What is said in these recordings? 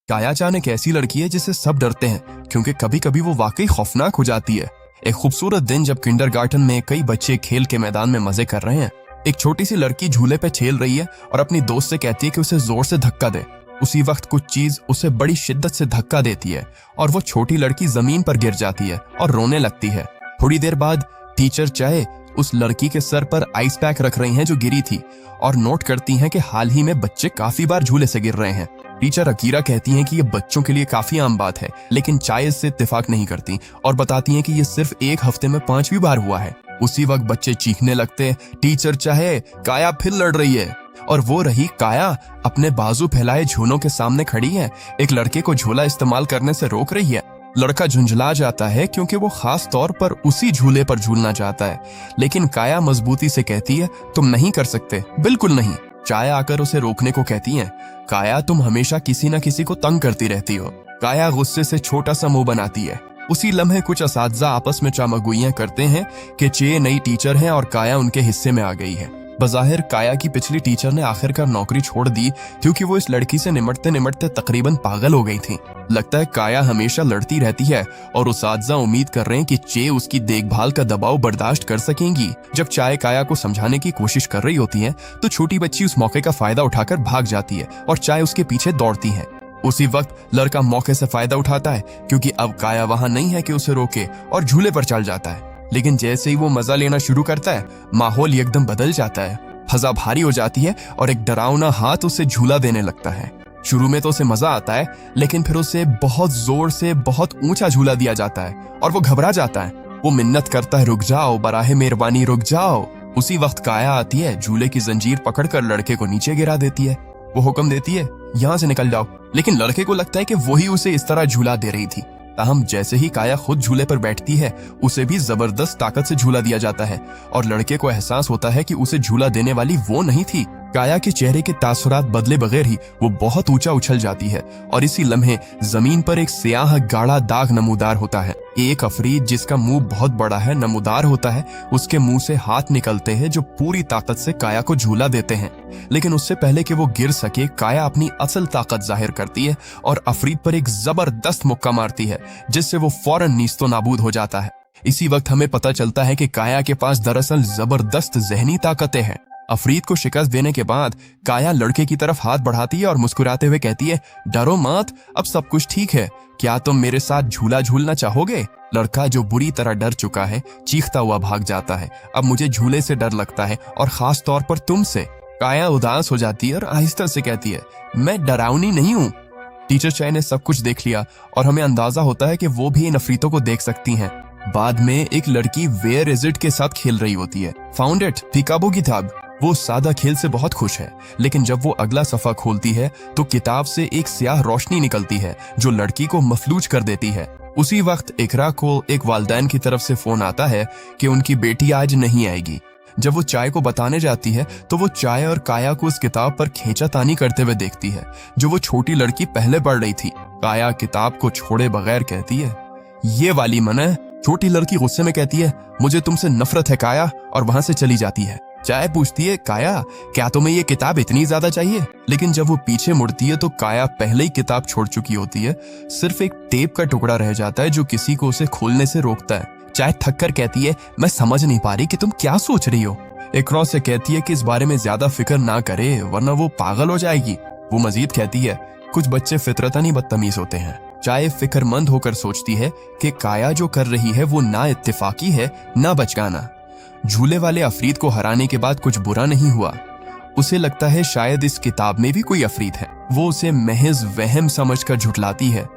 काया चान एक ऐसी लड़की है जिससे सब डरते हैं क्योंकि कभी कभी वो वाकई खौफनाक हो जाती है। एक खूबसूरत दिन जब किंडरगार्टन में कई बच्चे खेल के मैदान में मजे कर रहे हैं, एक छोटी सी लड़की झूले पे खेल रही है और अपनी दोस्त से कहती है कि उसे जोर से धक्का दे। उसी वक्त कुछ चीज उसे बड़ी शिद्दत से धक्का देती है और वो छोटी लड़की जमीन पर गिर जाती है और रोने लगती है। थोड़ी देर बाद टीचर चाहे उस लड़की के सर पर आइस पैक रख रही हैं जो गिरी थी और नोट करती हैं कि हाल ही में बच्चे काफी बार झूले से गिर रहे हैं। टीचर अकीरा कहती हैं कि ये बच्चों के लिए काफी आम बात है, लेकिन चाय इससे इत्तेफाक नहीं करती और बताती हैं कि ये सिर्फ एक हफ्ते में 5वीं बार हुआ है। उसी वक्त बच्चे चीखने लगते, टीचर चाहे काया फिर लड़ रही है। और वो रही काया अपने बाजू फैलाए झूलों के सामने खड़ी है, एक लड़के को झूला इस्तेमाल करने से रोक रही है। लड़का झुंझला जाता है क्योंकि वो खास तौर पर उसी झूले पर झूलना चाहता है, लेकिन काया मजबूती से कहती है तुम नहीं कर सकते, बिल्कुल नहीं। चाय आकर उसे रोकने को कहती है, काया तुम हमेशा किसी न किसी को तंग करती रहती हो। काया गुस्से से छोटा सा मुंह बनाती है। उसी लम्हे कुछ असातिज़ा आपस में चामगुइयां करते हैं कि चे नई टीचर हैं और काया उनके हिस्से में आ गई है। बज़ाहिर काया की पिछली टीचर ने आखिरकार नौकरी छोड़ दी क्योंकि वो इस लड़की से निमटते निमटते तकरीबन पागल हो गई थी। लगता है काया हमेशा लड़ती रहती है और उसातिज़ा उम्मीद कर रहे हैं कि चे उसकी देखभाल का दबाव बर्दाश्त कर सकेंगी। जब चाय काया को समझाने की कोशिश कर रही होती है तो छोटी बच्ची उस मौके का फायदा उठाकर भाग जाती है और चाय उसके पीछे दौड़ती है। उसी वक्त लड़का मौके से फायदा उठाता है क्योंकि अब काया वहां नहीं है कि उसे रोके और झूले पर चल जाता है। लेकिन जैसे ही वो मजा लेना शुरू करता है, माहौल एकदम बदल जाता है। फजा भारी हो जाती है और एक डरावना हाथ उसे झूला देने लगता है। शुरू में तो उसे मजा आता है, लेकिन फिर उसे बहुत जोर से बहुत ऊंचा झूला दिया जाता है और वो घबरा जाता है। वो मिन्नत करता है, रुक जाओ, बराहे मेहरबानी रुक जाओ। उसी वक्त काया आती है, झूले की जंजीर पकड़कर लड़के को नीचे गिरा देती है। वो हुक्म देती है, यहाँ से निकल जाओ, लेकिन लड़के को लगता है कि वही उसे इस तरह झूला दे रही थी। ताहम जैसे ही काया खुद झूले पर बैठती है, उसे भी जबरदस्त ताकत से झूला दिया जाता है और लड़के को एहसास होता है कि उसे झूला देने वाली वो नहीं थी। काया के चेहरे के तासुरात बदले बगैर ही वो बहुत ऊंचा उछल जाती है और इसी लम्हे जमीन पर एक स्याह गाढ़ा दाग नमूदार होता है। एक अफरीद जिसका मुंह बहुत बड़ा है, नमूदार होता है, उसके मुंह से हाथ निकलते हैं जो पूरी ताकत से काया को झूला देते हैं। लेकिन उससे पहले कि वो गिर सके, काया अपनी असल ताकत जाहिर करती है और अफरीद पर एक जबरदस्त मुक्का मारती है जिससे वो फौरन नीस्तो नाबूद हो जाता है। इसी वक्त हमें पता चलता है कि काया के पास दरअसल जबरदस्त जहनी ताकतें हैं। अफरीद को शिकस्त देने के बाद काया लड़के की तरफ हाथ बढ़ाती है और मुस्कुराते हुए कहती है, डरो मत, अब सब कुछ ठीक है, क्या तुम मेरे साथ झूला झूलना चाहोगे? लड़का जो बुरी तरह डर चुका है चीखता हुआ भाग जाता है। अब मुझे झूले से डर लगता है और खास तौर पर तुमसे। काया उदास हो जाती है और आहिस्ता से कहती है, मैं डरावनी नहीं हूँ। टीचर चाय ने सब कुछ देख लिया और हमें अंदाजा होता है कि वो भी इन अफरीतों को देख सकती हैं। बाद में एक लड़की वेयर इज इट के साथ खेल रही होती है, फाउंड इट, पिकाबो किताब। वो सादा खेल से बहुत खुश है, लेकिन जब वो अगला सफा खोलती है तो किताब से एक स्याह रोशनी निकलती है जो लड़की को मफलूज कर देती है। उसी वक्त इकरा को एक वालिदैन की तरफ से फोन आता है कि उनकी बेटी आज नहीं आएगी। जब वो चाय को बताने जाती है तो वो चाय और काया को उस किताब पर खींचातानी करते हुए देखती है जो वो छोटी लड़की पहले पढ़ रही थी। काया किताब को छोड़े बगैर कहती है, ये वाली मन है। छोटी लड़की गुस्से में कहती है, मुझे तुमसे नफरत है काया, और वहां से चली जाती है। चाय पूछती है, काया क्या तुम्हें ये किताब इतनी ज्यादा चाहिए? लेकिन जब वो पीछे मुड़ती है तो काया पहले ही किताब छोड़ चुकी होती है। सिर्फ एक टेप का टुकड़ा रह जाता है जो किसी को उसे खोलने से रोकता है। चाय थक कर कहती है, मैं समझ नहीं पा रही कि तुम क्या सोच रही हो। इकरा से कहती है कि इस बारे में ज्यादा फिक्र ना करे वरना वो पागल हो जाएगी। वो मजीद कहती है, कुछ बच्चे फितरतन ही बदतमीज होते हैं। चाय फिक्रमंद होकर सोचती है कि काया जो कर रही है वो ना इत्तेफाकी है ना बचकाना। झूले वाले अफरीद को हराने के बाद कुछ बुरा नहीं हुआ। उसे लगता है शायद इस किताब में भी कोई अफरीद है। वो उसे महज वहम समझकर झुठलाती है,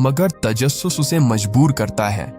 मगर तजस्सुस उसे मजबूर करता है।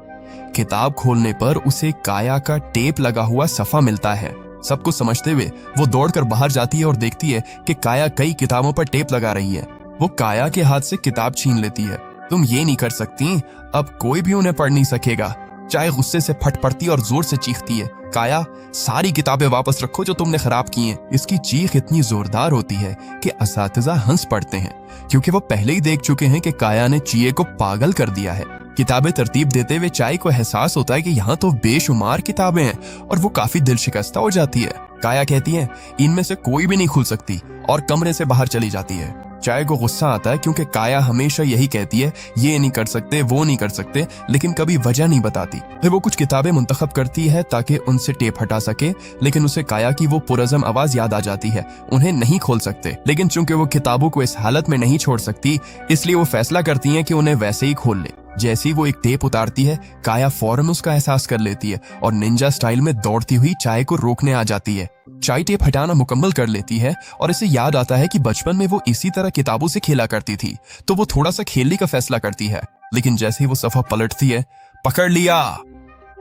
किताब खोलने पर उसे काया का टेप लगा हुआ सफा मिलता है। सब कुछ समझते हुए वो दौड़कर बाहर जाती है और देखती है कि काया कई किताबों पर टेप लगा रही है। वो काया के हाथ से किताब छीन लेती है। तुम ये नहीं कर सकती, अब कोई भी उन्हें पढ़ नहीं सकेगा। चाय गुस्से से फट पड़ती और जोर से चीखती है, काया सारी किताबें वापस रखो जो तुमने खराब की हैं। इसकी चीख इतनी जोरदार होती है कि असातिज़ा हंस पड़ते हैं क्योंकि वो पहले ही देख चुके हैं कि काया ने चिये को पागल कर दिया है। किताबें तरतीब देते हुए चाय को एहसास होता है कि यहाँ तो बेशुमार किताबें हैं और वो काफी दिल शिकस्ता हो जाती है। काया कहती है, इनमें से कोई भी नहीं खुल सकती और कमरे से बाहर चली जाती है। चाय को गुस्सा आता है क्योंकि काया हमेशा यही कहती है, ये नहीं कर सकते, वो नहीं कर सकते, लेकिन कभी वजह नहीं बताती। फिर वो कुछ किताबें मुंतखब करती है ताकि उनसे टेप हटा सके, लेकिन उसे काया की वो पुरज़म आवाज याद आ जाती है, उन्हें नहीं खोल सकते। लेकिन चूंकि वो किताबों को इस हालत में नहीं छोड़ सकती, इसलिए वो फैसला करती है कि उन्हें वैसे ही खोल ले। जैसे ही वो एक टेप उतारती है, काया फौरन उसका एहसास कर लेती है और निंजा स्टाइल में दौड़ती हुई चाय को रोकने आ जाती है। चाय टेप हटाना मुकम्मल कर लेती है और इसे याद आता है कि बचपन में वो इसी तरह किताबों से खेला करती थी, तो वो थोड़ा सा खेलने का फैसला करती है। लेकिन जैसे ही वो सफा पलटती है, पकड़ लिया,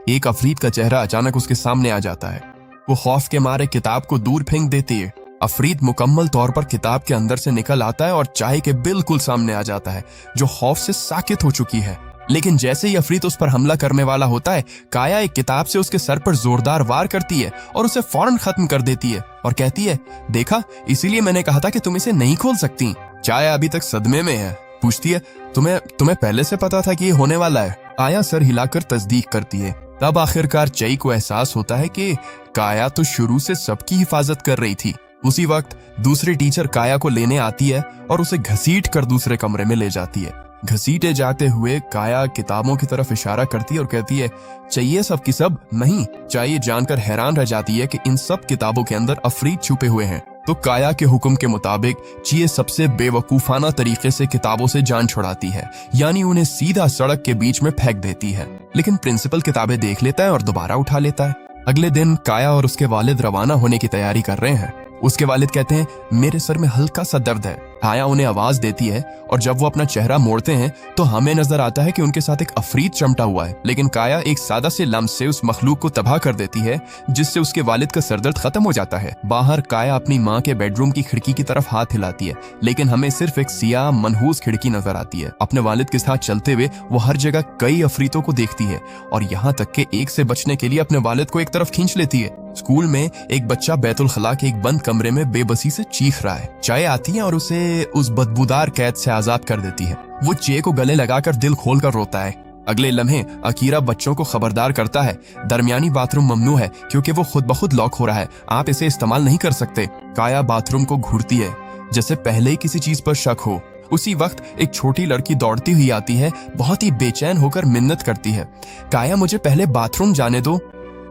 एक अफरीत का चेहरा अचानक उसके सामने आ जाता है। वो खौफ के मारे किताब को दूर फेंक देती है। अफरीत मुकम्मल तौर पर किताब के अंदर से निकल आता है और चाय के बिल्कुल सामने आ जाता है, जो खौफ से साकित हो चुकी है। लेकिन जैसे ही अफरीत उस पर हमला करने वाला होता है, काया एक किताब से उसके सर पर जोरदार वार करती है और उसे फौरन खत्म कर देती है और कहती है, देखा, इसीलिए मैंने कहा था कि तुम इसे नहीं खोल सकती। चाय अभी तक सदमे में है, पूछती है, तुम्हें पहले से पता था कि ये होने वाला है? काया सर हिलाकर तस्दीक करती है। तब आखिरकार चई को एहसास होता है कि काया तो शुरू से सबकी हिफाजत कर रही थी। उसी वक्त दूसरी टीचर काया को लेने आती है और उसे घसीट कर दूसरे कमरे में ले जाती है। घसीटे जाते हुए काया किताबों की तरफ इशारा करती है और कहती है, चाहिए सब की सब नहीं। चाहिए जानकर हैरान रह जाती है कि इन सब किताबों के अंदर अफरीत छुपे हुए हैं। तो काया के हुक्म के मुताबिक चीए सबसे बेवकूफाना तरीके से किताबों से जान छुड़ाती है, यानी उन्हें सीधा सड़क के बीच में फेंक देती है। लेकिन प्रिंसिपल किताबें देख लेता है और दोबारा उठा लेता है। अगले दिन काया और उसके वालिद रवाना होने की तैयारी कर रहे हैं। उसके वालिद कहते हैं, मेरे सर में हल्का सा दर्द है। काया उन्हें आवाज देती है और जब वो अपना चेहरा मोड़ते हैं तो हमें नजर आता है कि उनके साथ एक अफरीत चमटा हुआ है। लेकिन काया एक सादा से लम्स से उस मखलूक को तबाह कर देती है, जिससे उसके वालिद का सरदर्द खत्म हो जाता है। बाहर काया अपनी माँ के बेडरूम की खिड़की की तरफ हाथ हिलाती है, लेकिन हमें सिर्फ एक सियाह मनहूस खिड़की नजर आती है। अपने वालिद के साथ चलते हुए वो हर जगह कई अफरीतों को देखती है और यहाँ तक कि एक से बचने के लिए अपने वालिद को एक तरफ खींच लेती है। स्कूल में एक बच्चा बैतुल खला के एक बंद कमरे में बेबसी से चीख रहा है। चाय आती है और उसे उस बदबूदार कैद से आजाद कर देती है। वो चे को गले लगाकर दिल खोलकर रोता है। अगले लम्हे अकीरा बच्चों को खबरदार करता है, दरमियानी बाथरूम ममनू है क्योंकि वो खुद ब खुद लॉक हो रहा है, आप इसे इस्तेमाल नहीं कर सकते। काया बाथरूम को घूरती है जैसे पहले ही किसी चीज पर शक हो। उसी वक्त एक छोटी लड़की दौड़ती हुई आती है, बहुत ही बेचैन होकर मिन्नत करती है, काया मुझे पहले बाथरूम जाने दो।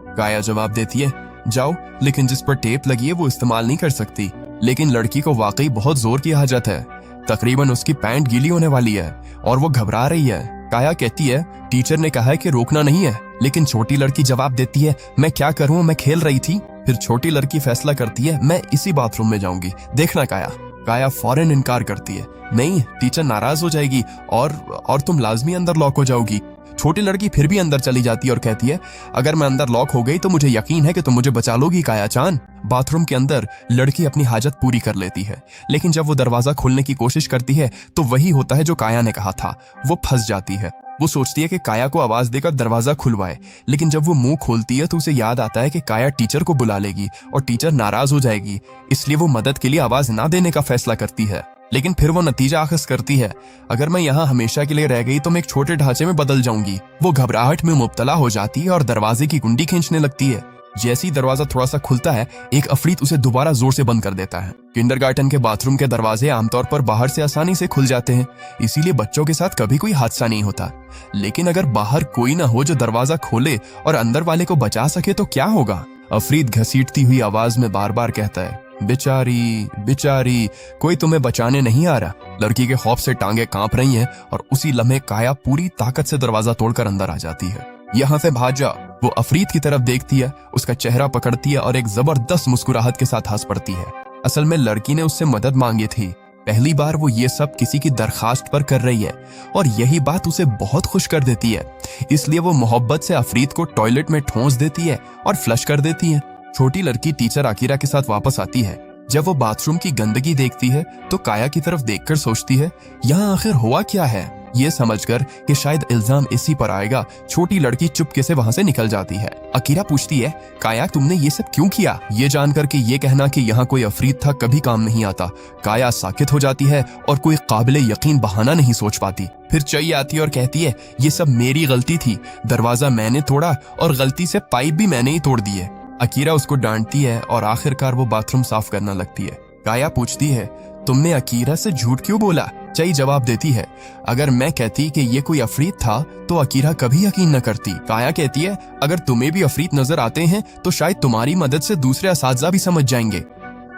काया जवाब देती है, जाओ, लेकिन जिस पर टेप लगी है वो इस्तेमाल नहीं कर सकती। लेकिन लड़की को वाकई बहुत जोर की हाजत है, तकरीबन उसकी पैंट गीली होने वाली है और वो घबरा रही है। काया कहती है, टीचर ने कहा है कि रोकना नहीं है, लेकिन छोटी लड़की जवाब देती है, मैं क्या करूं, मैं खेल रही थी। फिर छोटी लड़की फैसला करती है, मैं इसी बाथरूम में जाऊंगी, देखना काया। काया फौरन इनकार करती है, नहीं, टीचर नाराज हो जाएगी और तुम लाजमी अंदर लॉक हो जाओगी। छोटी लड़की फिर भी अंदर चली जाती है और कहती है, अगर मैं अंदर लॉक हो गई तो मुझे यकीन है कि तुम मुझे बचा लोगी काया चान। बाथरूम के अंदर लड़की अपनी हाजत पूरी कर लेती है, लेकिन जब वो दरवाजा खोलने की कोशिश करती है तो वही होता है जो काया ने कहा था, वो फंस जाती है। वो सोचती है कि काया को आवाज देकर दरवाजा खुलवाए, लेकिन जब वो मुंह खोलती है तो उसे याद आता है कि काया टीचर को बुला लेगी और टीचर नाराज हो जाएगी, इसलिए वो मदद के लिए आवाज ना देने का फैसला करती है। लेकिन फिर वो नतीजा अखज़ करती है, अगर मैं यहाँ हमेशा के लिए रह गई तो मैं एक छोटे ढांचे में बदल जाऊंगी। वो घबराहट में मुब्तला हो जाती है और दरवाजे की कुंडी खींचने लगती है। जैसे ही दरवाजा थोड़ा सा खुलता है, एक अफरीत उसे दोबारा जोर से बंद कर देता है। किंडरगार्टन के बाथरूम के दरवाजे आमतौर पर बाहर से आसानी से खुल जाते हैं, इसीलिए बच्चों के साथ कभी कोई हादसा नहीं होता। लेकिन अगर बाहर कोई ना हो जो दरवाजा खोले और अंदर वाले को बचा सके तो क्या होगा? अफरीत घसीटती हुई आवाज में बार बार कहता है, बेचारी बेचारी, कोई तुम्हें बचाने नहीं आ रहा। लड़की के खौफ से टांगे कांप रही हैं और उसी लम्हे काया पूरी ताकत से दरवाजा तोड़कर अंदर आ जाती है। यहाँ से भाग जा। वो अफरीत की तरफ देखती है, उसका चेहरा पकड़ती है और एक जबरदस्त मुस्कुराहट के साथ हंस पड़ती है। असल में लड़की ने उससे मदद मांगी थी, पहली बार वो ये सब किसी की दरखास्त पर कर रही है और यही बात उसे बहुत खुश कर देती है। इसलिए वो मोहब्बत से अफरीत को टॉयलेट में ठोंस देती है और फ्लश कर देती है। छोटी लड़की टीचर आकिरा के साथ वापस आती है। जब वो बाथरूम की गंदगी देखती है तो काया की तरफ देखकर सोचती है, यहाँ आखिर हुआ क्या है। ये समझकर कि शायद इल्जाम इसी पर आएगा, छोटी लड़की चुपके से वहां से निकल जाती है। आकिरा पूछती है, काया तुमने ये सब क्यों किया? ये जानकर कि ये कहना कि यहाँ कोई अफरीत था कभी काम नहीं आता। काया साकित हो जाती है और कोई काबिले यकीन बहाना नहीं सोच पाती। फिर चई आती है और कहती है, ये सब मेरी गलती थी, दरवाजा मैंने तोड़ा और गलती से पाइप भी मैंने ही तोड़ दी है। आकिरा उसको डांटती है और आखिरकार वो बाथरूम साफ करना लगती है। काया पूछती है, तुमने अकीरा से झूठ क्यों बोला? चई जवाब देती है, अगर मैं कहती कि ये कोई अफरीत था तो अकीरा कभी यकीन न करती। काया कहती है, अगर तुम्हें भी अफरीत नजर आते हैं तो शायद तुम्हारी मदद से दूसरे असातिज़ा भी समझ जाएंगे।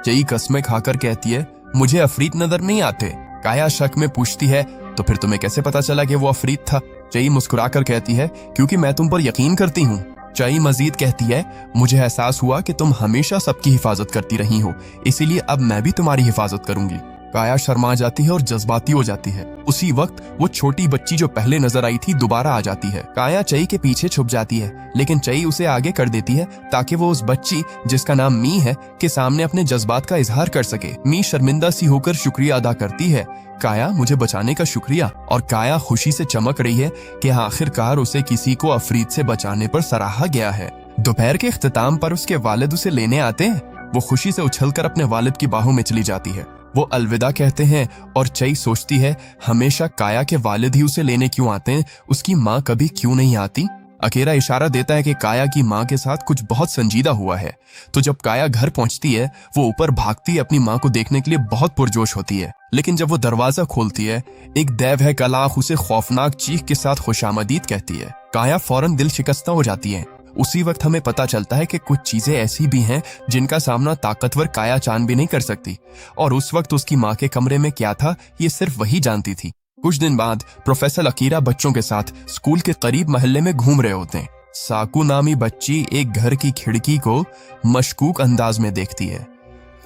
चई कसमें खाकर कहती है, मुझे अफरीत नजर नहीं आते। काया शक में पूछती है, तो फिर तुम्हें कैसे पता चला कि वो अफरीत था? चई मुस्कुराकर कहती है, क्योंकि मैं तुम पर यकीन करती हूँ। चई मजीद कहती है, मुझे एहसास हुआ कि तुम हमेशा सबकी हिफाजत करती रही हो, इसीलिए अब मैं भी तुम्हारी हिफाजत करूंगी। काया शर्मा जाती है और जज्बाती हो जाती है। उसी वक्त वो छोटी बच्ची जो पहले नजर आई थी दोबारा आ जाती है। काया चई के पीछे छुप जाती है, लेकिन चई उसे आगे कर देती है ताकि वो उस बच्ची जिसका नाम मी है के सामने अपने जज्बात का इजहार कर सके। मी शर्मिंदा सी होकर शुक्रिया अदा करती है, काया मुझे बचाने का शुक्रिया। और काया खुशी से चमक रही है कि आखिरकार उसे किसी को अफरीत से बचाने पर सराहा गया है। दोपहर के इख्तिताम पर उसके वालिद उसे लेने आते हैं। वो खुशी से उछलकर अपने वालिद की बाहों में चली जाती है। वो अलविदा कहते हैं और चई सोचती है, हमेशा काया के वालिद ही उसे लेने क्यों आते हैं, उसकी माँ कभी क्यों नहीं आती? अकेरा इशारा देता है कि काया की माँ के साथ कुछ बहुत संजीदा हुआ है। तो जब काया घर पहुंचती है, वो ऊपर भागती है, अपनी माँ को देखने के लिए बहुत पुरजोश होती है। लेकिन जब वो दरवाजा खोलती है, एक दैव है कलाख उसे खौफनाक चीख के साथ खुशामदीद कहती है। काया फौरन दिल शिकस्ता हो जाती है। उसी वक्त हमें पता चलता है कि कुछ चीजें ऐसी भी हैं जिनका सामना ताकतवर काया चांद भी नहीं कर सकती, और उस वक्त उसकी माँ के कमरे में क्या था ये सिर्फ वही जानती थी। कुछ दिन बाद प्रोफेसर अकीरा बच्चों के साथ स्कूल के करीब मोहल्ले में घूम रहे होते हैं। साकू नामी बच्ची एक घर की खिड़की को मशकूक अंदाज में देखती है।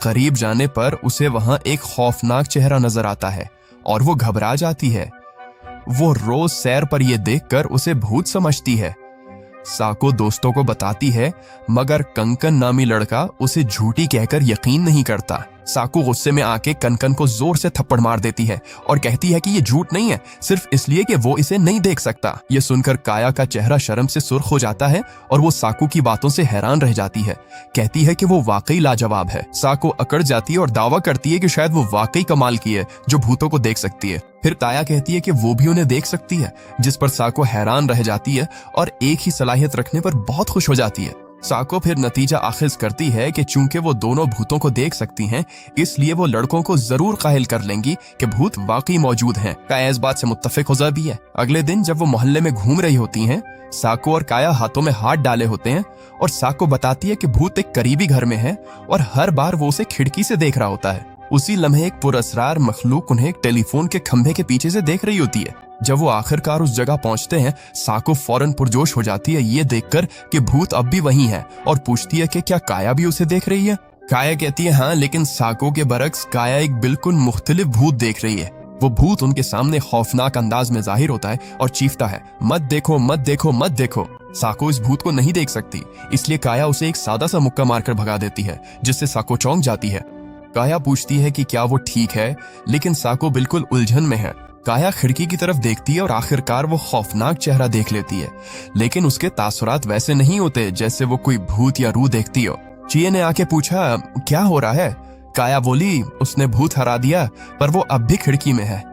करीब जाने पर उसे वहां एक खौफनाक चेहरा नजर आता है और वो घबरा जाती है। वो रोज सैर पर यह देखकर उसे भूत समझती है। साको दोस्तों को बताती है, मगर कंकन नामी लड़का उसे झूठी कहकर यकीन नहीं करता। साको गुस्से में आके कनकन को जोर से थप्पड़ मार देती है और कहती है कि ये झूठ नहीं है, सिर्फ इसलिए कि वो इसे नहीं देख सकता। ये सुनकर काया का चेहरा शर्म से सुर्ख हो जाता है और वो साको की बातों से हैरान रह जाती है। कहती है कि वो वाकई लाजवाब है। साको अकड़ जाती है और दावा करती है कि शायद वो वाकई कमाल की है जो भूतों को देख सकती है। फिर काया कहती है कि वो भी उन्हें देख सकती है, जिस पर साको हैरान रह जाती है और एक ही सलाहियत रखने पर बहुत खुश हो जाती है। साको फिर नतीजा आखिज करती है कि चूंकि वो दोनों भूतों को देख सकती हैं, इसलिए वो लड़कों को जरूर कायल कर लेंगी कि भूत वाकई मौजूद हैं। काया इस बात से मुत्तफिक हो जाती है। अगले दिन जब वो मोहल्ले में घूम रही होती हैं, साको और काया हाथों में हाथ डाले होते हैं और साको बताती है कि भूत एक करीबी घर में है और हर बार वो उसे खिड़की से देख रहा होता है। उसी लम्हे एक पुरअसरार मखलूक उन्हें एक टेलीफोन के खंभे के पीछे से देख रही होती है। जब वो आखिरकार उस जगह पहुंचते हैं, साको फौरन पुरजोश हो जाती है ये देखकर कि भूत अब भी वहीं है और पूछती है कि क्या काया भी उसे देख रही है। काया कहती है हाँ, लेकिन साको के बरक्स काया एक बिल्कुल मुख्तलिफ भूत देख रही है। वो भूत उनके सामने खौफनाक अंदाज में जाहिर होता है और चीखता है, मत देखो मत देखो मत देखो। साको इस भूत को नहीं देख सकती, इसलिए काया उसे एक सादा सा मुक्का मारकर भगा देती है, जिससे साको चौंक जाती है। काया पूछती है कि क्या वो ठीक है, लेकिन साको बिल्कुल उलझन में है। काया खिड़की की तरफ देखती है और आखिरकार वो खौफनाक चेहरा देख लेती है, लेकिन उसके तासुरात वैसे नहीं होते जैसे वो कोई भूत या रूह देखती हो। चिये ने आके पूछा, क्या हो रहा है? काया बोली, उसने भूत हरा दिया, पर वो अब भी खिड़की में है।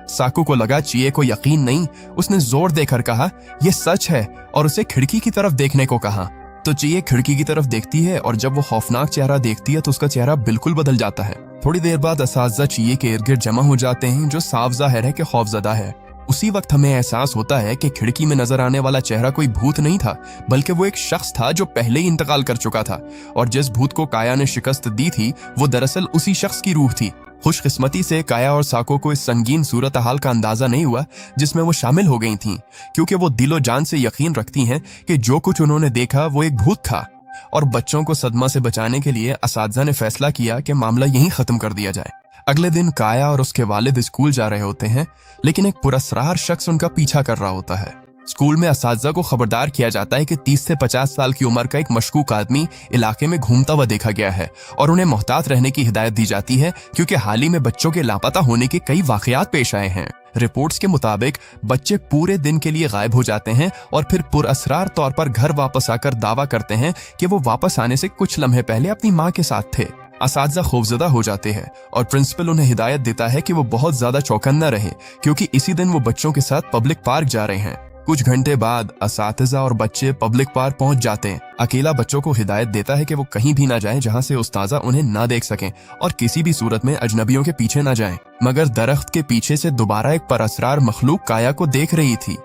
साको को लगा चिये को यकीन नहीं। उसने जोर देकर कहा, ये सच है, और उसे खिड़की की तरफ देखने को कहा। तो चिये खिड़की की तरफ देखती है और जब वो खौफनाक चेहरा देखती है तो उसका चेहरा बिल्कुल बदल जाता है। थोड़ी देर बाद असातिज़ा चिये के इर्द गिर्द जमा हो जाते हैं, जो साफ जाहिर है कि खौफजदा है। उसी वक्त हमें एहसास होता है कि खिड़की में नजर आने वाला चेहरा कोई भूत नहीं था, बल्कि वो एक शख्स था जो पहले ही इंतकाल कर चुका था, और जिस भूत को काया ने शिकस्त दी थी वो दरअसल उसी शख्स की रूह थी। खुशकिस्मती से काया और साको को इस संगीन सूरत हाल का अंदाजा नहीं हुआ जिसमें वो शामिल हो गई थीं, क्योंकि वो दिलो जान से यकीन रखती हैं कि जो कुछ उन्होंने देखा वो एक भूत था। और बच्चों को सदमा से बचाने के लिए असातिज़ा ने फैसला किया कि मामला यहीं खत्म कर दिया जाए। अगले दिन काया और उसके वालिद स्कूल जा रहे होते हैं, लेकिन एक पुरअसरार शख्स उनका पीछा कर रहा होता है। स्कूल में असातिज़ा को खबरदार किया जाता है कि 30 से 50 साल की उम्र का एक मशकूक आदमी इलाके में घूमता हुआ देखा गया है, और उन्हें मोहतात रहने की हिदायत दी जाती है, क्योंकि हाल ही में बच्चों के लापता होने के कई वाकयात पेश आए हैं। रिपोर्ट्स के मुताबिक बच्चे पूरे दिन के लिए गायब हो जाते हैं और फिर पुरअसरार तौर पर घर वापस आकर दावा करते हैं कि वो वापस आने से कुछ लम्हे पहले अपनी माँ के साथ थे। असातिज़ा खौफजदा हो जाते हैं और प्रिंसिपल उन्हें हिदायत देता है कि वो बहुत ज्यादा चौकन्ना रहे, क्योंकि इसी दिन वो बच्चों के साथ पब्लिक पार्क जा रहे हैं। कुछ घंटे बाद असातिज़ा और बच्चे पब्लिक पार्क पहुंच जाते हैं। अकेला बच्चों को हिदायत देता है कि वो कहीं भी ना जाएं जहां से उस्ताजा उन्हें ना देख सकें और किसी भी सूरत में अजनबियों के पीछे ना जाएं। मगर दरख्त के पीछे से दोबारा एक परअसरार मखलूक काया को देख रही थी।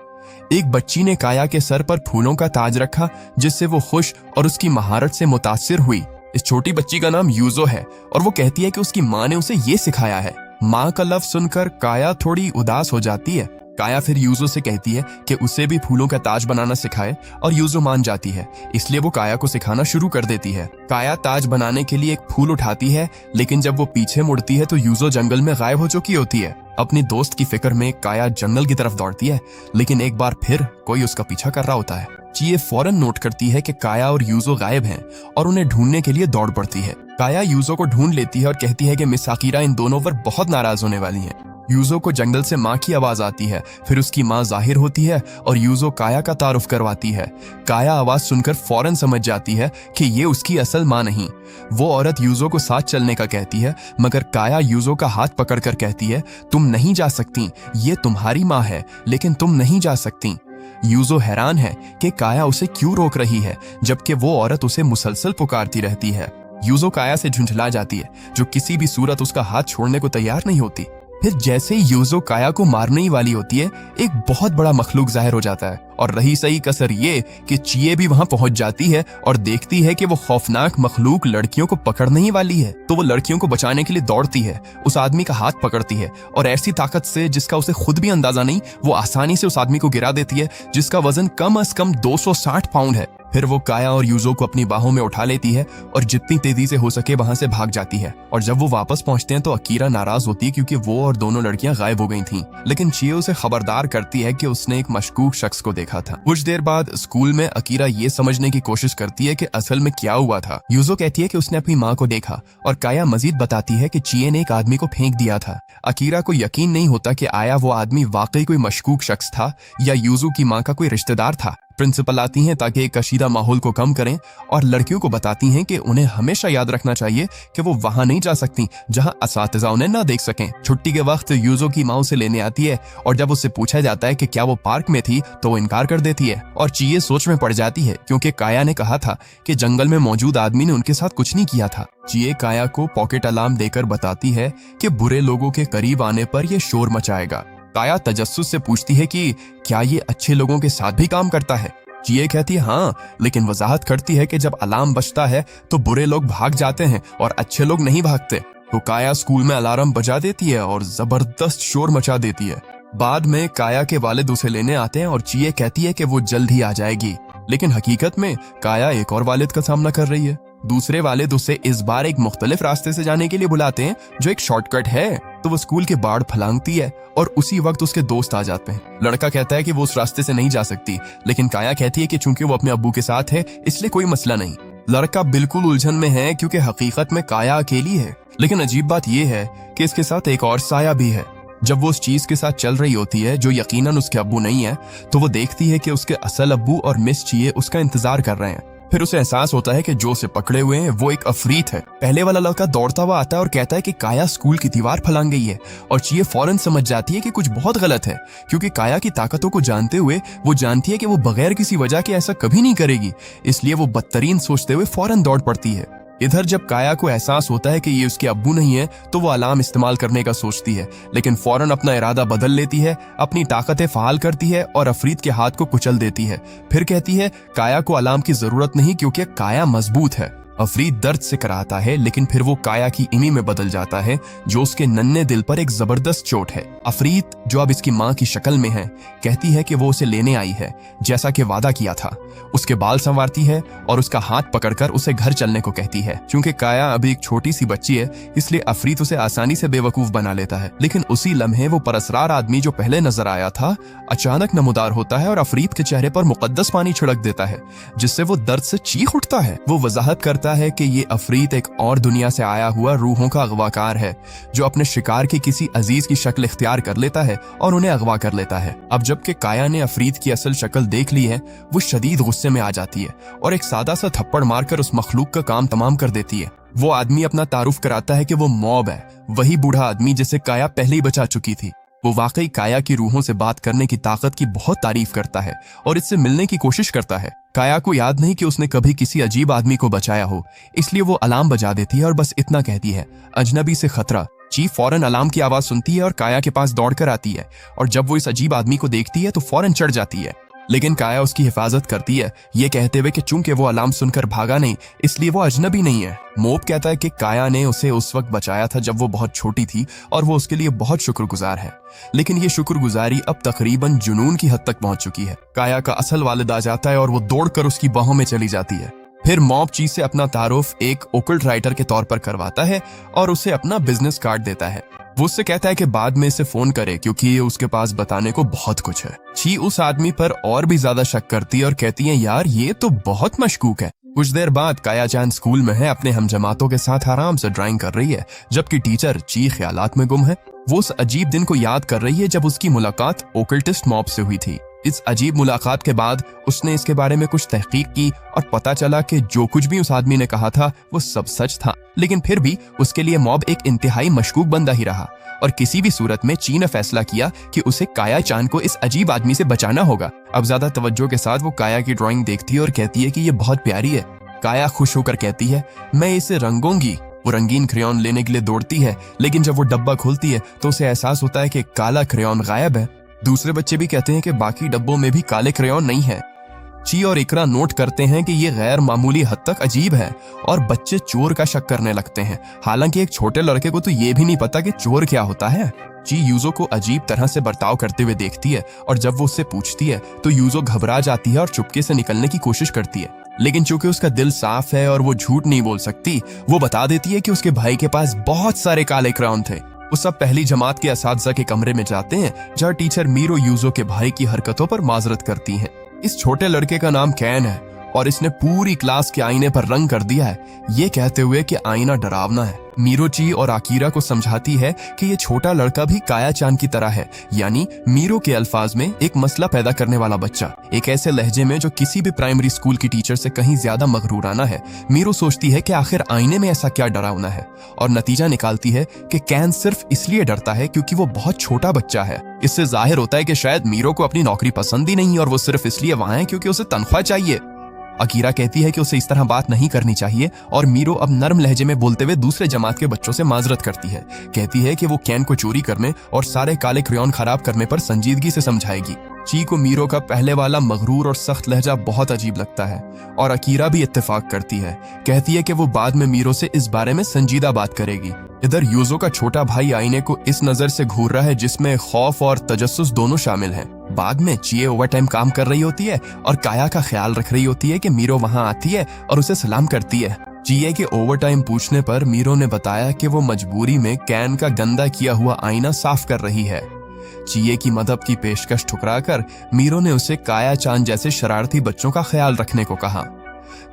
एक बच्ची ने काया के सर पर फूलों का ताज रखा, जिससे वो खुश और उसकी महारत से मुतासिर हुई। इस छोटी बच्ची का नाम यूजो है और वो कहती है कि उसकी माँ ने उसे ये सिखाया है। माँ का लफ्ज सुनकर काया थोड़ी उदास हो जाती है। काया फिर यूजो से कहती है कि उसे भी फूलों का ताज बनाना सिखाए और यूजो मान जाती है, इसलिए वो काया को सिखाना शुरू कर देती है। काया ताज बनाने के लिए एक फूल उठाती है, लेकिन जब वो पीछे मुड़ती है तो यूजो जंगल में गायब हो चुकी होती है। अपनी दोस्त की फिक्र में काया जंगल की तरफ दौड़ती है, लेकिन एक बार फिर कोई उसका पीछा कर रहा होता है। चिए फौरन नोट करती है कि काया और यूजो गायब हैं और उन्हें ढूंढने के लिए दौड़ पड़ती है। काया यूजो को ढूंढ लेती है और कहती है कि मिस आकिरा इन दोनों पर बहुत नाराज होने वाली हैं। यूजो को जंगल से माँ की आवाज आती है, फिर उसकी माँ जाहिर होती है और यूजो काया का तारुफ करवाती है। काया आवाज सुनकर फौरन समझ जाती है कि ये उसकी असल माँ नहीं। वो औरत यूजो को साथ चलने का कहती है, मगर काया यूजो का हाथ पकड़कर कहती है, तुम नहीं जा सकती, ये तुम्हारी माँ है, लेकिन तुम नहीं जा सकती। यूजो हैरान है कि काया उसे क्यों रोक रही है, जबकि वो औरत उसे मुसलसल पुकारती रहती है। यूजो काया से झुंझला जाती है, जो किसी भी सूरत उसका हाथ छोड़ने को तैयार नहीं होती। फिर जैसे ही यूजो काया को मारने ही वाली होती है, एक बहुत बड़ा मखलूक जाहिर हो जाता है। और रही सही कसर ये कि चिए भी वहां पहुंच जाती है और देखती है कि वो खौफनाक मखलूक लड़कियों को पकड़ने ही वाली है। तो वो लड़कियों को बचाने के लिए दौड़ती है, उस आदमी का हाथ पकड़ती है और ऐसी ताकत से जिसका उसे खुद भी अंदाजा नहीं, वो आसानी से उस आदमी को गिरा देती है, जिसका वजन कम से कम 260 पाउंड है। फिर वो काया और यूजो को अपनी बाहों में उठा लेती है और जितनी तेजी से हो सके वहां से भाग जाती है। और जब वो वापस पहुंचते हैं तो अकीरा नाराज होती है, क्योंकि वो और दोनों लड़कियां गायब हो गई थीं। लेकिन चिए उसे खबरदार करती है कि उसने एक मशकूक शख्स को देखा था। कुछ देर बाद स्कूल में अकीरा ये समझने की कोशिश करती है कि असल में क्या हुआ था। यूजो कहती है कि उसने अपनी माँ को देखा और काया मजीद बताती है कि चिए ने एक आदमी को फेंक दिया था। अकीरा को यकीन नहीं होता कि आया वो आदमी वाकई कोई मशकूक शख्स था या यूजो की माँ का कोई रिश्तेदार था। प्रिंसिपल आती हैं ताकि एक कशीदा माहौल को कम करें और लड़कियों को बताती हैं कि उन्हें हमेशा याद रखना चाहिए कि वो वहां नहीं जा सकती जहां असातिज़ा उन्हें ना देख सकें। छुट्टी के वक्त यूजो की माँ उसे लेने आती है और जब उससे पूछा जाता है कि क्या वो पार्क में थी तो वो इनकार कर देती है और चिए सोच में पड़ जाती है, क्योंकि काया ने कहा था कि जंगल में मौजूद आदमी ने उनके साथ कुछ नहीं किया था। चिए काया को पॉकेट अलार्म देकर बताती है कि बुरे लोगों के करीब आने पर यह शोर मचाएगा। काया तजस्सुस से पूछती है कि क्या ये अच्छे लोगों के साथ भी काम करता है। चिए कहती है हाँ, लेकिन वजाहत करती है कि जब अलार्म बजता है तो बुरे लोग भाग जाते हैं और अच्छे लोग नहीं भागते। तो काया स्कूल में अलार्म बजा देती है और जबरदस्त शोर मचा देती है। बाद में काया के वालिद उसे लेने आते हैं और चिए कहती है कि वो जल्द ही आ जाएगी, लेकिन हकीकत में काया एक और वालिद का सामना कर रही है। दूसरे वालिद उसे इस बार एक मुख्तलिफ रास्ते से जाने के लिए बुलाते हैं जो एक शॉर्टकट है। तो वो स्कूल के बाढ़ फलांगती है और उसी वक्त उसके दोस्त आ जाते हैं। लड़का कहता है कि वो उस रास्ते से नहीं जा सकती, लेकिन काया कहती है कि चूंकि वो अपने अब्बू के साथ है इसलिए कोई मसला नहीं। लड़का बिल्कुल उलझन में है क्योंकि हकीकत में काया अकेली है। लेकिन अजीब बात यह है कि इसके साथ एक और साया भी है। जब वो उस चीज के साथ चल रही होती है जो यकीनन उसके अब्बू नहीं है, तो वो देखती है कि उसके असल अब्बू और मिस चिए उसका इंतजार कर रहे हैं। फिर उसे एहसास होता है कि जो उसे पकड़े हुए हैं वो एक अफरीत है। पहले वाला लड़का दौड़ता हुआ आता है और कहता है कि काया स्कूल की दीवार फलांग गई है और चिए फौरन समझ जाती है कि कुछ बहुत गलत है, क्योंकि काया की ताकतों को जानते हुए वो जानती है कि वो बगैर किसी वजह के ऐसा कभी नहीं करेगी। इसलिए वो बदतरीन सोचते हुए फौरन दौड़ पड़ती है। इधर जब काया को एहसास होता है कि ये उसके अब्बू नहीं है तो वो अलार्म इस्तेमाल करने का सोचती है, लेकिन फौरन अपना इरादा बदल लेती है, अपनी ताकतें फ़ाल करती है और अफरीद के हाथ को कुचल देती है। फिर कहती है काया को अलार्म की जरूरत नहीं क्योंकि काया मजबूत है। अफरीद दर्द से कराता है, लेकिन फिर वो काया की इमी में बदल जाता है जो उसके नन्हे दिल पर एक जबरदस्त चोट है। अफरीद, जो अब इसकी माँ की शक्ल में है, कहती है कि वो उसे लेने आई है जैसा कि वादा किया था। उसके बाल संवारती है और उसका हाथ पकड़कर उसे घर चलने को कहती है। क्योंकि काया अभी एक छोटी सी बच्ची है, इसलिए अफरीद उसे आसानी से बेवकूफ बना लेता है। लेकिन उसी लम्हे वो परअसरार आदमी जो पहले नजर आया था अचानक नमूदार होता है और अफरीद के चेहरे पर मुकद्दस पानी छिड़क देता है, जिससे वो दर्द से चीख उठता है। वो वजाहत करता है कि ये अफरीद एक और दुनिया से आया हुआ रूहों का अगवाकार है जो अपने शिकार की किसी अजीज की शक्ल इख्तियार कर लेता है और उन्हें अगवा कर लेता है। अब जबकि काया ने अफरीद की असल शक्ल देख ली है, वो शदीद गुस्से में आ जाती है और एक सादा सा थप्पड़ मारकर उस मखलूक का काम तमाम कर देती है। वो आदमी अपना तारुफ कराता है कि वो मॉब है, वही बूढ़ा आदमी जिसे काया पहले ही बचा चुकी थी। वो वाकई काया की रूहों से बात करने की ताकत की बहुत तारीफ करता है और इससे मिलने की कोशिश करता है। काया को याद नहीं कि उसने कभी किसी अजीब आदमी को बचाया हो, इसलिए वो अलार्म बजा देती है और बस इतना कहती है, अजनबी से खतरा। ची फौरन अलार्म की आवाज सुनती है और काया के पास दौड़कर आती है और जब वो इस अजीब आदमी को देखती है तो फौरन चढ़ जाती है, लेकिन काया उसकी हिफाजत करती है, ये कहते हुए कि चूंकि वो अलार्म सुनकर भागा नहीं इसलिए वो अजनबी नहीं है। मोब कहता है कि काया ने उसे उस वक्त बचाया था जब वो बहुत छोटी थी और वो उसके लिए बहुत शुक्रगुजार है, लेकिन ये शुक्रगुजारी अब तकरीबन जुनून की हद तक पहुंच चुकी है। काया का असल वालिद आ जाता है और वो दौड़कर उसकी बाहों में चली जाती है। फिर मॉब ची से अपना तारुफ एक ओकल्ट राइटर के तौर पर करवाता है और उसे अपना बिजनेस कार्ड देता है। वो उससे कहता है कि बाद में इसे फोन करे क्योंकि उसके पास बताने को बहुत कुछ है। ची उस आदमी पर और भी ज्यादा शक करती है और कहती है, यार ये तो बहुत मशकूक है। कुछ देर बाद काया चांद स्कूल में है, अपने हमजमातों के साथ आराम से ड्राइंग कर रही है, जबकि टीचर ची ख्यालात में गुम है। वो उस अजीब दिन को याद कर रही है जब उसकी मुलाकात ओकल्टिस्ट मॉब से हुई थी। इस अजीब मुलाकात के बाद उसने इसके बारे में कुछ तहकीक की और पता चला कि जो कुछ भी उस आदमी ने कहा था वो सब सच था, लेकिन फिर भी उसके लिए मॉब एक इंतहाई मशकूक बंदा ही रहा और किसी भी सूरत में ची ने फैसला किया कि उसे काया चांद को इस अजीब आदमी से बचाना होगा। अब ज्यादा तवज्जो के साथ वो काया की ड्राइंग देखती है और कहती है कि ये बहुत प्यारी है। काया खुश होकर कहती है, मैं इसे रंगूंगी। वो रंगीन क्रेयॉन लेने के लिए दौड़ती है, लेकिन जब वो डब्बा खोलती है तो उसे एहसास होता है कि काला क्रेयॉन गायब है। दूसरे बच्चे भी कहते हैं कि बाकी डब्बों में भी काले क्रेयॉन नहीं है। ची और इकरा नोट करते हैं कि ये गैर मामूली हद तक अजीब है और बच्चे चोर का शक करने लगते हैं, हालांकि एक छोटे लड़के को तो ये भी नहीं पता कि चोर क्या होता है। ची यूजो को अजीब तरह से बर्ताव करते हुए देखती है और जब वो उससे पूछती है तो यूजो घबरा जाती है और चुपके से निकलने की कोशिश करती है, लेकिन चूंकि उसका दिल साफ है और वो झूठ नहीं बोल सकती, वो बता देती है कि उसके भाई के पास बहुत सारे काले क्रेयॉन थे। वो सब पहली जमात के असातिज़ा के कमरे में जाते हैं जहाँ टीचर मीरो यूजो के भाई की हरकतों पर माजरत करती हैं। इस छोटे लड़के का नाम कैन है और इसने पूरी क्लास के आईने पर रंग कर दिया है, ये कहते हुए कि आईना डरावना है। मीरो ची और आकीरा को समझाती है कि ये छोटा लड़का भी काया चांद की तरह है, यानी मीरो के अल्फाज में एक मसला पैदा करने वाला बच्चा, एक ऐसे लहजे में जो किसी भी प्राइमरी स्कूल की टीचर से कहीं ज्यादा मगरूराना है। मीरो सोचती है कि आखिर आईने में ऐसा क्या डरावना है और नतीजा निकालती है कि कैन सिर्फ इसलिए डरता है क्योंकि वो बहुत छोटा बच्चा है। इससे जाहिर होता है कि शायद मीरो को अपनी नौकरी पसंद ही नहीं और वो सिर्फ इसलिए वहां है क्योंकि उसे तनख्वाह चाहिए। अकीरा कहती है कि उसे इस तरह बात नहीं करनी चाहिए और मीरो अब नर्म लहजे में बोलते हुए दूसरे जमात के बच्चों से माजरत करती है। कहती है कि वो कैन को चोरी करने और सारे काले क्रेयॉन खराब करने पर संजीदगी से समझाएगी। ची को मीरो का पहले वाला मगरूर और सख्त लहजा बहुत अजीब लगता है और अकीरा भी इत्तेफाक करती है। कहती है कि वो बाद में मीरो से इस बारे में संजीदा बात करेगी। इधर यूजो का छोटा भाई आईने को इस नजर से घूर रहा है जिसमें खौफ और तजस्सुस दोनों शामिल हैं। बाद में ची ओवरटाइम काम कर रही होती है और काया का ख्याल रख रही होती है कि मीरो वहां आती है और उसे सलाम करती है। चिए के ओवरटाइम पूछने पर मीरो ने बताया कि वो मजबूरी में कैन का गंदा किया हुआ आईना साफ कर रही है। चिए की मदद की पेशकश ठुकराकर मीरो ने उसे काया चांद जैसे शरारती बच्चों का ख्याल रखने को कहा।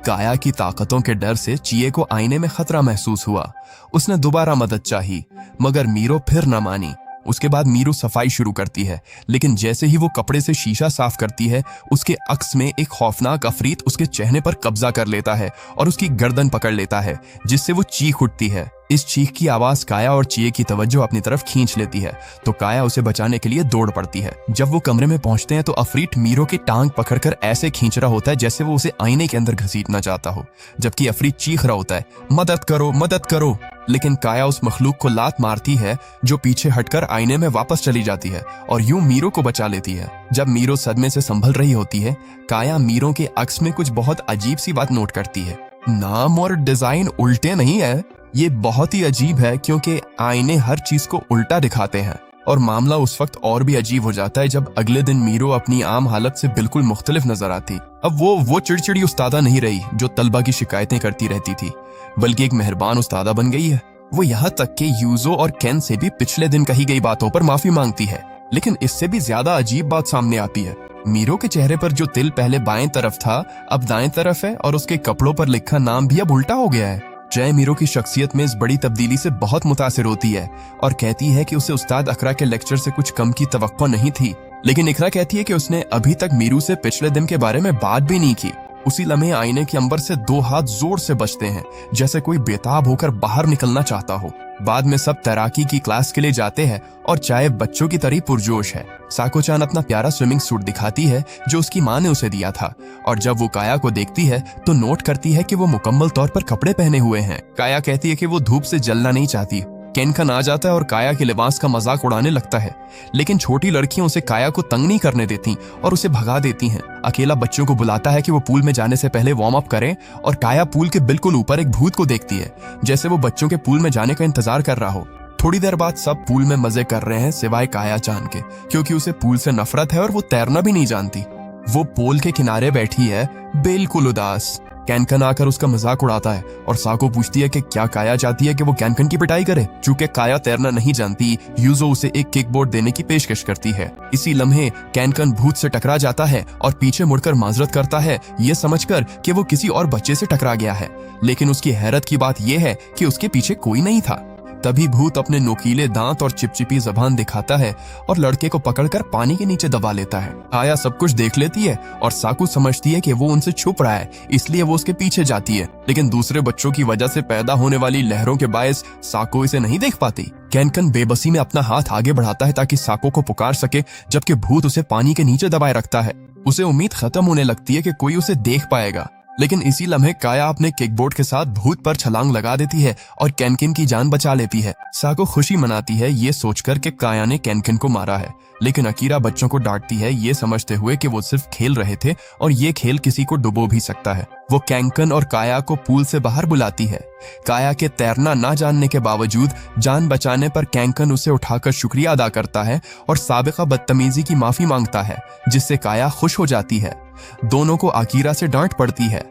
काया की ताकतों के डर से चिए को आईने में खतरा महसूस हुआ। उसने दोबारा मदद चाही, मगर मीरो फिर न मानी। उसके बाद मीरू सफाई शुरू करती है, लेकिन जैसे ही वो कपड़े से शीशा साफ करती है, उसके अक्स में एक खौफनाक अफरीत उसके चेहरे पर कब्जा कर लेता है और उसकी गर्दन पकड़ लेता है, जिससे वो चीख उठती है। इस चीख की आवाज काया और चिए की तवज्जो अपनी तरफ खींच लेती है, तो काया उसे बचाने के लिए दौड़ पड़ती है। जब वो कमरे में पहुंचते हैं तो अफरीत मीरो की टांग पकड़कर ऐसे खींच रहा होता है जैसे वो उसे आईने के अंदर घसीटना चाहता हो, जबकि अफरीत चीख रहा होता है, मदद करो मदद करो। लेकिन काया उस मखलूक को लात मारती है जो पीछे हटकर आईने में वापस चली जाती है और यूं मीरो को बचा लेती है। जब मीरो सदमे से संभल रही होती है, काया मीरो के अक्स में कुछ बहुत अजीब सी बात नोट करती है। नाम और डिजाइन उल्टे नहीं है। ये बहुत ही अजीब है क्योंकि आईने हर चीज को उल्टा दिखाते हैं। और मामला उस वक्त और भी अजीब हो जाता है जब अगले दिन मीरो अपनी आम हालत से बिल्कुल मुख्तलिफ नजर आती। अब वो चिड़चिड़ी उस्तादा नहीं रही जो तलबा की शिकायतें करती रहती थी, बल्कि एक मेहरबान उस्तादा बन गई है। वो यहाँ तक कि यूजो और केन से भी पिछले दिन कही गई बातों पर माफी मांगती है। लेकिन इससे भी ज्यादा अजीब बात सामने आती है। मीरो के चेहरे पर जो तिल पहले बाएं तरफ था अब दाएं तरफ है और उसके कपड़ों पर लिखा नाम भी अब उल्टा हो गया है। जय मीरो की शख्सियत में इस बड़ी तब्दीली से बहुत मुतासिर होती है और कहती है कि उसे उस्ताद अकरा के लेक्चर से कुछ कम की तवक्को नहीं थी। लेकिन इकरा कहती है कि उसने अभी तक मीरू से पिछले दिन के बारे में बात भी नहीं की। उसी लम्हे आईने के अंबर से 2 हाथ जोर से बजते हैं, जैसे कोई बेताब होकर बाहर निकलना चाहता हो। बाद में सब तैराकी की क्लास के लिए जाते हैं और चाय बच्चों की तरह पुरजोश है। साको-चान अपना प्यारा स्विमिंग सूट दिखाती है जो उसकी माँ ने उसे दिया था, और जब वो काया को देखती है तो नोट करती है कि वो मुकम्मल तौर पर कपड़े पहने हुए हैं। काया कहती है कि वो धूप से जलना नहीं चाहती। केनकन आ जाता है और काया के लिबास का मजाक उड़ाने लगता है, लेकिन छोटी लड़कियां उसे काया को तंग नहीं करने देती और उसे भगा देती हैं। अकेला बच्चों को बुलाता है कि वो पूल में जाने से पहले वार्म अप करें, और काया पूल के बिल्कुल ऊपर एक भूत को देखती है, जैसे वो बच्चों के पूल में जाने का इंतजार कर रहा हो। थोड़ी देर बाद सब पूल में मजे कर रहे हैं सिवाय काया-चान के, क्योंकि उसे पूल से नफरत है और वो तैरना भी नहीं जानती। वो पोल के किनारे बैठी है, बिल्कुल उदास। कैनकन आकर उसका मजाक उड़ाता है और साको पूछती है कि क्या काया चाहती है कि वो कैनकन की पिटाई करे। चूंकि काया तैरना नहीं जानती, यूजो उसे एक किकबोर्ड देने की पेशकश करती है। इसी लम्हे कैनकन भूत से टकरा जाता है और पीछे मुड़कर माजरत करता है, ये समझकर कि वो किसी और बच्चे से टकरा गया है। लेकिन उसकी हैरत की बात यह है कि उसके पीछे कोई नहीं था। तभी भूत अपने नुकीले दांत और चिपचिपी जबान दिखाता है और लड़के को पकड़कर पानी के नीचे दबा लेता है। आया सब कुछ देख लेती है और साकू समझती है कि वो उनसे छुप रहा है, इसलिए वो उसके पीछे जाती है। लेकिन दूसरे बच्चों की वजह से पैदा होने वाली लहरों के बायस साको इसे नहीं देख पाती। कैनकन बेबसी में अपना हाथ आगे बढ़ाता है ताकि साको को पुकार सके, जबकि भूत उसे पानी के नीचे दबाए रखता है। उसे उम्मीद खत्म होने लगती है कि कोई उसे देख पाएगा, लेकिन इसी लम्हे काया अपने किकबोर्ड के साथ भूत पर छलांग लगा देती है और कैनकिन की जान बचा लेती है। साको खुशी मनाती है ये सोचकर कि काया ने कैनकिन को मारा है, लेकिन अकीरा बच्चों को डांटती है ये समझते हुए कि वो सिर्फ खेल रहे थे और ये खेल किसी को डुबो भी सकता है। वो कैनकन और काया को पूल से बाहर बुलाती है। काया के तैरना ना जानने के बावजूद जान बचाने पर कैनकन उसे उठाकर शुक्रिया अदा करता है और साबिका बदतमीजी की माफी मांगता है, जिससे काया खुश हो जाती है। दोनों को अकीरा से डांट पड़ती है।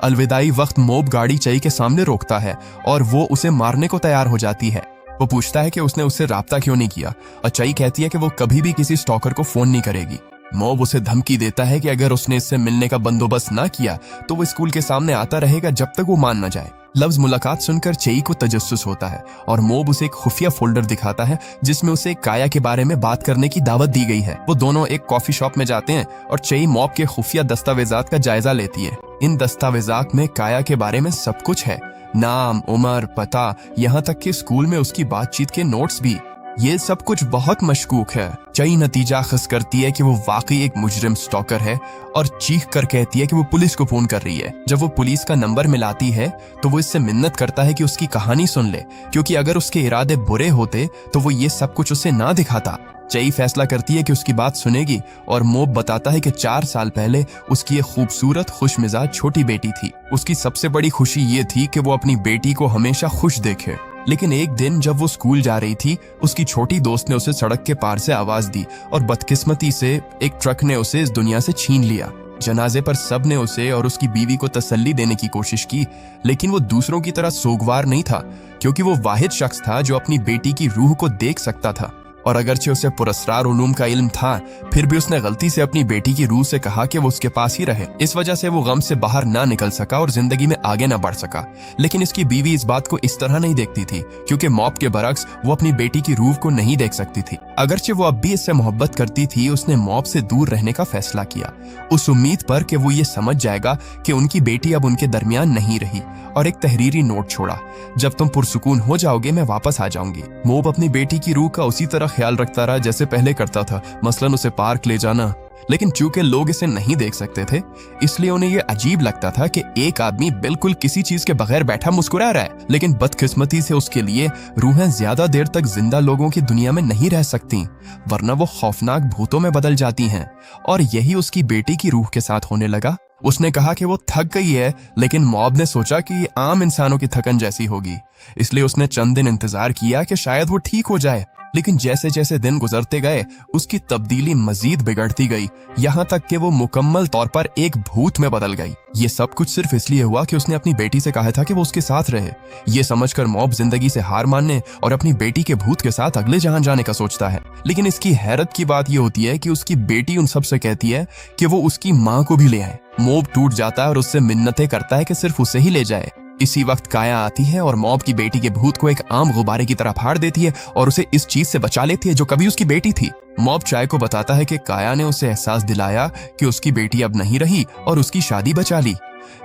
अलविदाई वक्त मोब गाड़ी चई के सामने रोकता है और वो उसे मारने को तैयार हो जाती है। वो पूछता है कि उसने उससे राब्ता क्यों नहीं किया, और चई कहती है कि वो कभी भी किसी स्टॉकर को फोन नहीं करेगी। मोब उसे धमकी देता है कि अगर उसने इससे मिलने का बंदोबस्त ना किया तो वो स्कूल के सामने आता रहेगा जब तक वो मान न जाए। लफ्ज मुलाकात सुनकर चेई को तजस्सुस होता है और मोब उसे एक खुफिया फोल्डर दिखाता है जिसमें उसे काया के बारे में बात करने की दावत दी गई है। वो दोनों एक कॉफी शॉप में जाते हैं और चेई मोब के खुफिया दस्तावेजात का जायजा लेती है। इन दस्तावेजात में काया के बारे में सब कुछ है, नाम, उम्र, पता, यहाँ तक कि स्कूल में उसकी बातचीत के नोट्स भी। ये सब कुछ बहुत मशकूक है। चई नतीजा खस करती है कि वो वाकई एक मुजरिम स्टॉकर है और चीख कर कहती है कि वो पुलिस को फोन कर रही है। जब वो पुलिस का नंबर मिलाती है तो वो इससे मिन्नत करता है कि उसकी कहानी सुन ले, क्योंकि अगर उसके इरादे बुरे होते तो वो ये सब कुछ उसे ना दिखाता। चई फैसला करती है कि उसकी बात सुनेगी और मोब बताता है कि 4 साल पहले उसकी एक खूबसूरत खुशमिजाज छोटी बेटी थी। उसकी सबसे बड़ी खुशी ये थी कि वो अपनी बेटी को हमेशा खुश देखे। लेकिन एक दिन जब वो स्कूल जा रही थी, उसकी छोटी दोस्त ने उसे सड़क के पार से आवाज दी और बदकिस्मती से एक ट्रक ने उसे इस दुनिया से छीन लिया। जनाजे पर सब ने उसे और उसकी बीवी को तसल्ली देने की कोशिश की, लेकिन वो दूसरों की तरह सोगवार नहीं था, क्योंकि वो वाहिद शख्स था जो अपनी बेटी की रूह को देख सकता था। और अगरचे उसे पुरस्रार उलूम का इल्म था, फिर भी उसने गलती से अपनी बेटी की रूह से कहा कि वो उसके पास ही रहे। इस वजह से वो गम से बाहर ना निकल सका और जिंदगी में आगे ना बढ़ सका। लेकिन इसकी बीवी इस बात को इस तरह नहीं देखती थी, क्योंकि मौत के बरक्स वो अपनी बेटी की रूह को नहीं देख सकती थी। अगरचे वो अब भी इससे मोहब्बत करती थी, उसने मौत से दूर रहने का फैसला किया, उस उम्मीद पर कि वो ये समझ जाएगा कि उनकी बेटी अब उनके दरमियान नहीं रही, और एक तहरीरी नोट छोड़ा, जब तुम पुरसुकून हो जाओगे मैं वापस आ जाऊंगी। मोब अपनी बेटी की रूह का उसी तरह ख्याल रखता रहा जैसे पहले करता था, मसलन उसे पार्क ले जाना। लेकिन चूंकि लोग इसे नहीं देख सकते थे, इसलिए उन्हें यह अजीब लगता था कि एक आदमी बिल्कुल किसी चीज के बगैर बैठा मुस्कुरा रहा है। लेकिन बदकिस्मती से उसके लिए रूहें ज्यादा देर तक जिंदा लोगों की दुनिया में नहीं रह सकती, वरना वो खौफनाक भूतों में बदल जाती हैं। और यही उसकी बेटी की रूह के साथ होने लगा। उसने कहा कि वो थक गई है, लेकिन मॉब ने सोचा कि ये आम इंसानों की थकन जैसी होगी, इसलिए उसने चंद दिन इंतजार किया कि शायद वो ठीक हो जाए। लेकिन जैसे जैसे दिन गुजरते गए, उसकी तब्दीली मजीद बिगड़ती गई, यहाँ तक कि वो मुकम्मल तौर पर एक भूत में बदल गई। ये सब कुछ सिर्फ इसलिए हुआ कि उसने अपनी बेटी से कहा था कि वो उसके साथ रहे। ये समझकर मॉब जिंदगी से हार मानने और अपनी बेटी के भूत के साथ अगले जहां जाने का सोचता है। लेकिन इसकी हैरत की बात ये होती है कि उसकी बेटी उन सब से कहती है कि वो उसकी माँ को भी ले आए। मोब टूट जाता है और उससे मिन्नतें करता है कि सिर्फ उसे ही ले जाए। इसी वक्त काया आती है और मॉब की बेटी के भूत को एक आम गुब्बारे की तरह फाड़ देती है और उसे इस चीज से बचा लेती है जो कभी उसकी बेटी थी। मॉब चाय को बताता है कि काया ने उसे एहसास दिलाया कि उसकी बेटी अब नहीं रही और उसकी शादी बचा ली।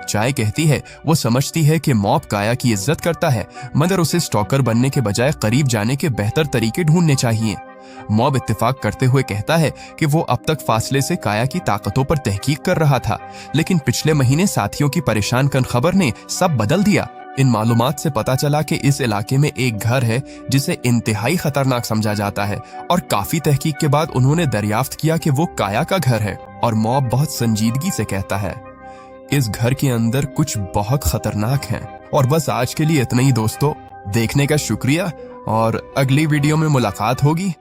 चाय कहती है वो समझती है कि मॉब काया की इज्जत करता है, मगर उसे स्टॉकर बनने के बजाय करीब जाने के बेहतर तरीके ढूंढने चाहिए। मॉब इत्तेफाक करते हुए कहता है कि वो अब तक फासले से काया की ताकतों पर तहकीक कर रहा था, लेकिन पिछले महीने साथियों की परेशान कन खबर ने सब बदल दिया। इन मालूमात से पता चला कि इस इलाके में एक घर है जिसे इंतहाई खतरनाक समझा जाता है और काफी तहकीक के बाद उन्होंने दरियाफ्त किया कि वो काया का घर है। और मॉब बहुत संजीदगी से कहता है इस घर के अंदर कुछ बहुत खतरनाक है। और बस आज के लिए इतना ही दोस्तों, देखने का शुक्रिया और अगली वीडियो में मुलाकात होगी।